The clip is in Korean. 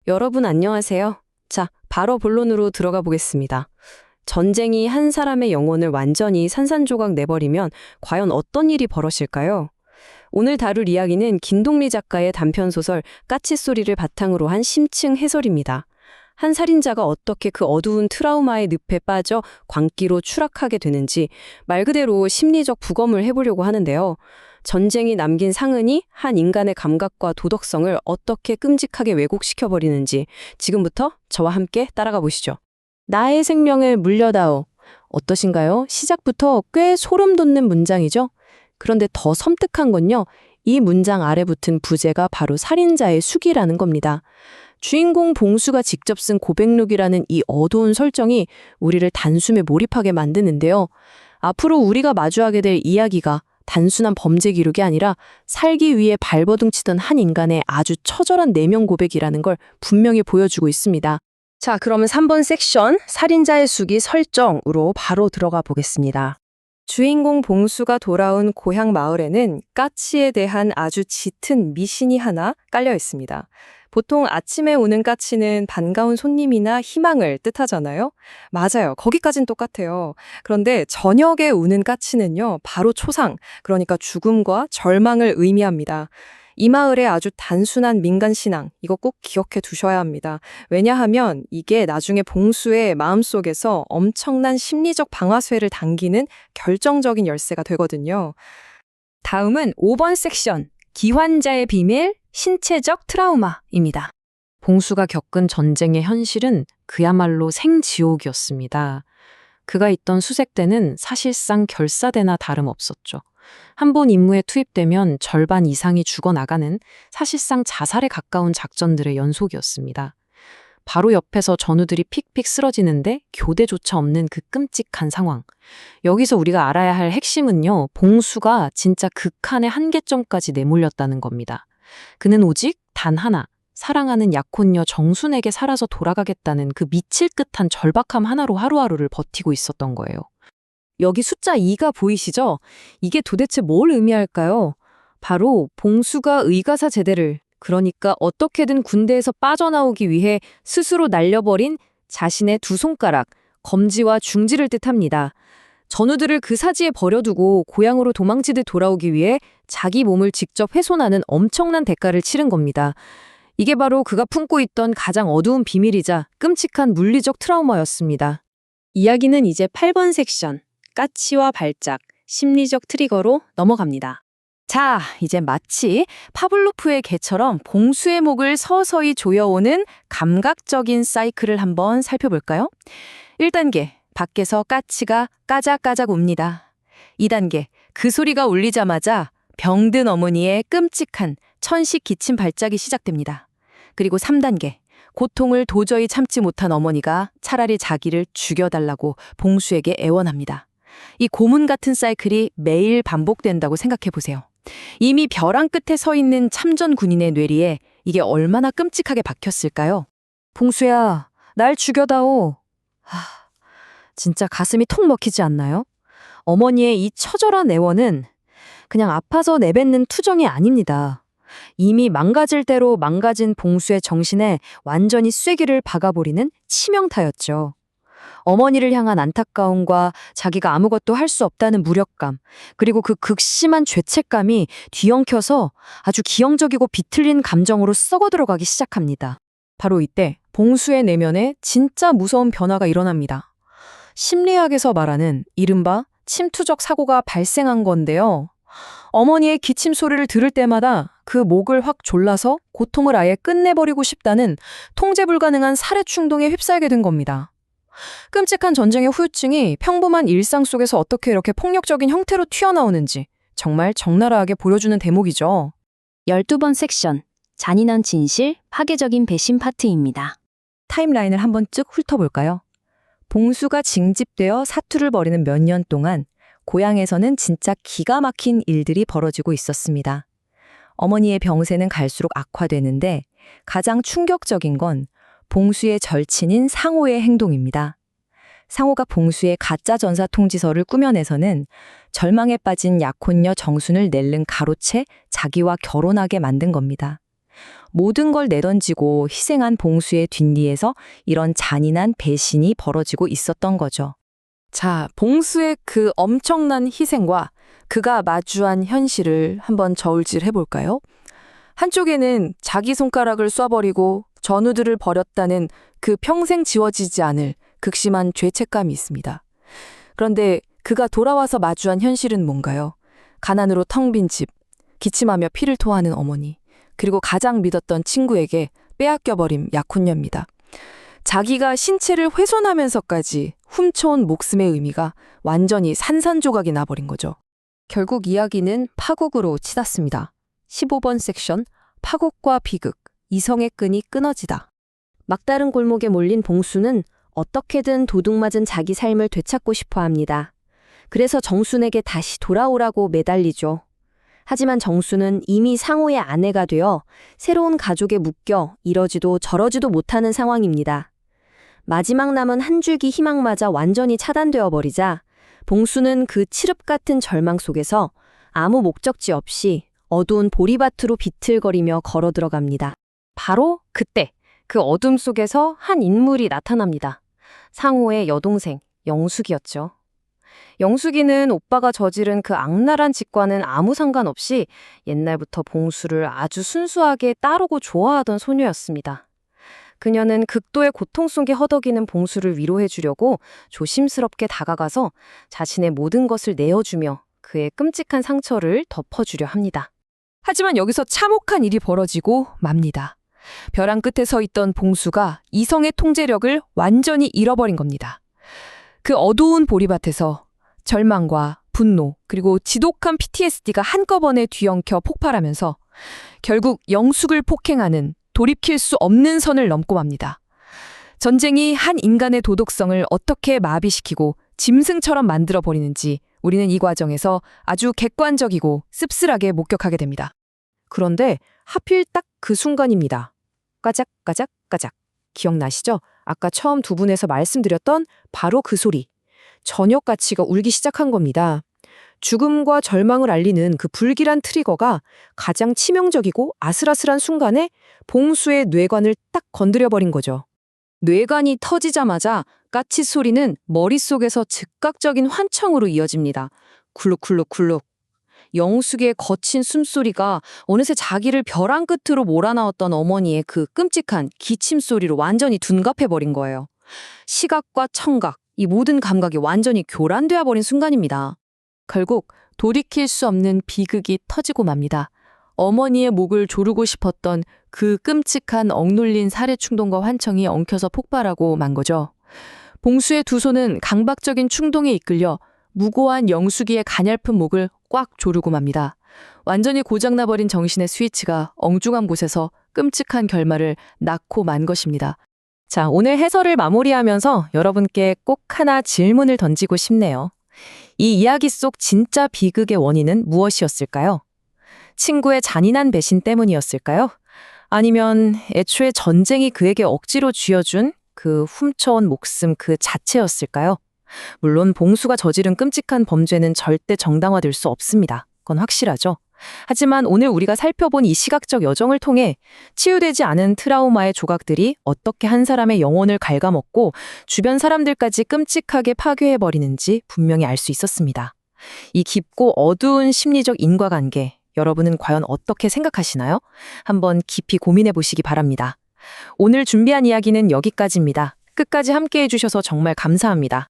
여러분 안녕하세요. 자, 바로 본론으로 들어가 보겠습니다. 전쟁이 한 사람의 영혼을 완전히 산산조각 내버리면 과연 어떤 일이 벌어질까요? 오늘 다룰 이야기는 김동리 작가의 단편소설 까치소리를 바탕으로 한 심층 해설입니다. 한 살인자가 어떻게 그 어두운 트라우마의 늪에 빠져 광기로 추락하게 되는지 말 그대로 심리적 부검을 해보려고 하는데요. 전쟁이 남긴 상흔이 한 인간의 감각과 도덕성을 어떻게 끔찍하게 왜곡시켜버리는지 지금부터 저와 함께 따라가 보시죠. 나의 생명을 물려다오. 어떠신가요? 시작부터 꽤 소름 돋는 문장이죠? 그런데 더 섬뜩한 건요. 이 문장 아래 붙은 부제가 바로 살인자의 수기라는 겁니다. 주인공 봉수가 직접 쓴 고백록이라는 이 어두운 설정이 우리를 단숨에 몰입하게 만드는데요. 앞으로 우리가 마주하게 될 이야기가 단순한 범죄 기록이 아니라 살기 위해 발버둥 치던 한 인간의 아주 처절한 내면 고백이라는 걸 분명히 보여주고 있습니다. 자, 그러면 3번 섹션 살인자의 수기 설정으로 바로 들어가 보겠습니다. 주인공 봉수가 돌아온 고향 마을에는 까치에 대한 아주 짙은 미신이 하나 깔려 있습니다. 보통 아침에 오는 까치는 반가운 손님이나 희망을 뜻하잖아요. 맞아요. 거기까진 똑같아요. 그런데 저녁에 우는 까치는요, 바로 초상, 그러니까 죽음과 절망을 의미합니다. 이 마을의 아주 단순한 민간 신앙, 이거 꼭 기억해 두셔야 합니다. 왜냐하면 이게 나중에 봉수의 마음속에서 엄청난 심리적 방아쇠를 당기는 결정적인 열쇠가 되거든요. 다음은 5번 섹션, 기환자의 비밀, 신체적 트라우마입니다. 봉수가 겪은 전쟁의 현실은 그야말로 생지옥이었습니다. 그가 있던 수색대는 사실상 결사대나 다름없었죠. 한 번 임무에 투입되면 절반 이상이 죽어나가는 사실상 자살에 가까운 작전들의 연속이었습니다. 바로 옆에서 전우들이 픽픽 쓰러지는데 교대조차 없는 그 끔찍한 상황. 여기서 우리가 알아야 할 핵심은요, 봉수가 진짜 극한의 한계점까지 내몰렸다는 겁니다. 그는 오직 단 하나, 사랑하는 약혼녀 정순에게 살아서 돌아가겠다는 그 미칠 듯한 절박함 하나로 하루하루를 버티고 있었던 거예요. 여기 숫자 2가 보이시죠? 이게 도대체 뭘 의미할까요? 바로 봉수가 의가사 제대를, 그러니까 어떻게든 군대에서 빠져나오기 위해 스스로 날려버린 자신의 두 손가락, 검지와 중지를 뜻합니다. 전우들을 그 사지에 버려두고 고향으로 도망치듯 돌아오기 위해 자기 몸을 직접 훼손하는 엄청난 대가를 치른 겁니다. 이게 바로 그가 품고 있던 가장 어두운 비밀이자 끔찍한 물리적 트라우마였습니다. 이야기는 이제 8번 섹션, 까치와 발작, 심리적 트리거로 넘어갑니다. 자, 이제 마치 파블로프의 개처럼 봉수의 목을 서서히 조여오는 감각적인 사이클을 한번 살펴볼까요? 1단계, 밖에서 까치가 까작까작 웁니다. 2단계, 그 소리가 울리자마자 병든 어머니의 끔찍한 천식 기침 발작이 시작됩니다. 그리고 3단계, 고통을 도저히 참지 못한 어머니가 차라리 자기를 죽여달라고 봉수에게 애원합니다. 이 고문 같은 사이클이 매일 반복된다고 생각해 보세요. 이미 벼랑 끝에 서 있는 참전 군인의 뇌리에 이게 얼마나 끔찍하게 박혔을까요? 봉수야, 날 죽여다오. 진짜 가슴이 톡 먹히지 않나요? 어머니의 이 처절한 애원은 그냥 아파서 내뱉는 투정이 아닙니다. 이미 망가질 대로 망가진 봉수의 정신에 완전히 쐐기를 박아버리는 치명타였죠. 어머니를 향한 안타까움과 자기가 아무것도 할 수 없다는 무력감, 그리고 그 극심한 죄책감이 뒤엉켜서 아주 기형적이고 비틀린 감정으로 썩어 들어가기 시작합니다. 바로 이때 봉수의 내면에 진짜 무서운 변화가 일어납니다. 심리학에서 말하는 이른바 침투적 사고가 발생한 건데요. 어머니의 기침 소리를 들을 때마다 그 목을 확 졸라서 고통을 아예 끝내버리고 싶다는 통제 불가능한 살해 충동에 휩싸이게 된 겁니다. 끔찍한 전쟁의 후유증이 평범한 일상 속에서 어떻게 이렇게 폭력적인 형태로 튀어나오는지 정말 적나라하게 보여주는 대목이죠. 12번 섹션, 잔인한 진실, 파괴적인 배신 파트입니다. 타임라인을 한번 쭉 훑어볼까요? 봉수가 징집되어 사투를 벌이는 몇 년 동안 고향에서는 진짜 기가 막힌 일들이 벌어지고 있었습니다. 어머니의 병세는 갈수록 악화되는데 가장 충격적인 건 봉수의 절친인 상호의 행동입니다. 상호가 봉수의 가짜 전사 통지서를 꾸며내서는 절망에 빠진 약혼녀 정순을 낼름 가로채 자기와 결혼하게 만든 겁니다. 모든 걸 내던지고 희생한 봉수의 뒷뒤에서 이런 잔인한 배신이 벌어지고 있었던 거죠. 자, 봉수의 그 엄청난 희생과 그가 마주한 현실을 한번 저울질 해볼까요? 한쪽에는 자기 손가락을 쏴버리고 전우들을 버렸다는 그 평생 지워지지 않을 극심한 죄책감이 있습니다. 그런데 그가 돌아와서 마주한 현실은 뭔가요? 가난으로 텅 빈 집, 기침하며 피를 토하는 어머니, 그리고 가장 믿었던 친구에게 빼앗겨버린 약혼녀입니다. 자기가 신체를 훼손하면서까지 훔쳐온 목숨의 의미가 완전히 산산조각이 나버린 거죠. 결국 이야기는 파국으로 치닫습니다. 15번 섹션, 파국과 비극, 이성의 끈이 끊어지다. 막다른 골목에 몰린 봉수는 어떻게든 도둑맞은 자기 삶을 되찾고 싶어 합니다. 그래서 정순에게 다시 돌아오라고 매달리죠. 하지만 정순은 이미 상호의 아내가 되어 새로운 가족에 묶여 이러지도 저러지도 못하는 상황입니다. 마지막 남은 한 줄기 희망마저 완전히 차단되어 버리자 봉수는 그 칠흑 같은 절망 속에서 아무 목적지 없이 어두운 보리밭으로 비틀거리며 걸어 들어갑니다. 바로 그때 그 어둠 속에서 한 인물이 나타납니다. 상호의 여동생 영숙이었죠. 영숙이는 오빠가 저지른 그 악랄한 짓과는 아무 상관없이 옛날부터 봉수를 아주 순수하게 따르고 좋아하던 소녀였습니다. 그녀는 극도의 고통 속에 허덕이는 봉수를 위로해 주려고 조심스럽게 다가가서 자신의 모든 것을 내어주며 그의 끔찍한 상처를 덮어주려 합니다. 하지만 여기서 참혹한 일이 벌어지고 맙니다. 벼랑 끝에 서 있던 봉수가 이성의 통제력을 완전히 잃어버린 겁니다. 그 어두운 보리밭에서 절망과 분노 그리고 지독한 PTSD가 한꺼번에 뒤엉켜 폭발하면서 결국 영숙을 폭행하는 돌이킬 수 없는 선을 넘고 맙니다. 전쟁이 한 인간의 도덕성을 어떻게 마비시키고 짐승처럼 만들어버리는지 우리는 이 과정에서 아주 객관적이고 씁쓸하게 목격하게 됩니다. 그런데 하필 딱 그 순간입니다. 까작까작까작. 기억나시죠? 아까 처음 두 분에서 말씀드렸던 바로 그 소리. 저녁가치가 울기 시작한 겁니다. 죽음과 절망을 알리는 그 불길한 트리거가 가장 치명적이고 아슬아슬한 순간에 봉수의 뇌관을 딱 건드려버린 거죠. 뇌관이 터지자마자 까치 소리는 머릿속에서 즉각적인 환청으로 이어집니다. 굴룩굴룩굴룩. 영숙의 거친 숨소리가 어느새 자기를 벼랑 끝으로 몰아넣었던 어머니의 그 끔찍한 기침 소리로 완전히 둔갑해버린 거예요. 시각과 청각, 이 모든 감각이 완전히 교란되어 버린 순간입니다. 결국 돌이킬 수 없는 비극이 터지고 맙니다. 어머니의 목을 조르고 싶었던 그 끔찍한 억눌린 살해 충동과 환청이 엉켜서 폭발하고 만 거죠. 봉수의 두 손은 강박적인 충동에 이끌려 무고한 영숙이의 가냘픈 목을 꽉 조르고 맙니다. 완전히 고장나버린 정신의 스위치가 엉중한 곳에서 끔찍한 결말을 낳고 만 것입니다. 자, 오늘 해설을 마무리하면서 여러분께 꼭 하나 질문을 던지고 싶네요. 이 이야기 속 진짜 비극의 원인은 무엇이었을까요? 친구의 잔인한 배신 때문이었을까요? 아니면 애초에 전쟁이 그에게 억지로 쥐어준 그 훔쳐온 목숨 그 자체였을까요? 물론 봉수가 저지른 끔찍한 범죄는 절대 정당화될 수 없습니다. 그건 확실하죠. 하지만 오늘 우리가 살펴본 이 시각적 여정을 통해 치유되지 않은 트라우마의 조각들이 어떻게 한 사람의 영혼을 갉아먹고 주변 사람들까지 끔찍하게 파괴해버리는지 분명히 알 수 있었습니다. 이 깊고 어두운 심리적 인과관계, 여러분은 과연 어떻게 생각하시나요? 한번 깊이 고민해 보시기 바랍니다. 오늘 준비한 이야기는 여기까지입니다. 끝까지 함께 해주셔서 정말 감사합니다.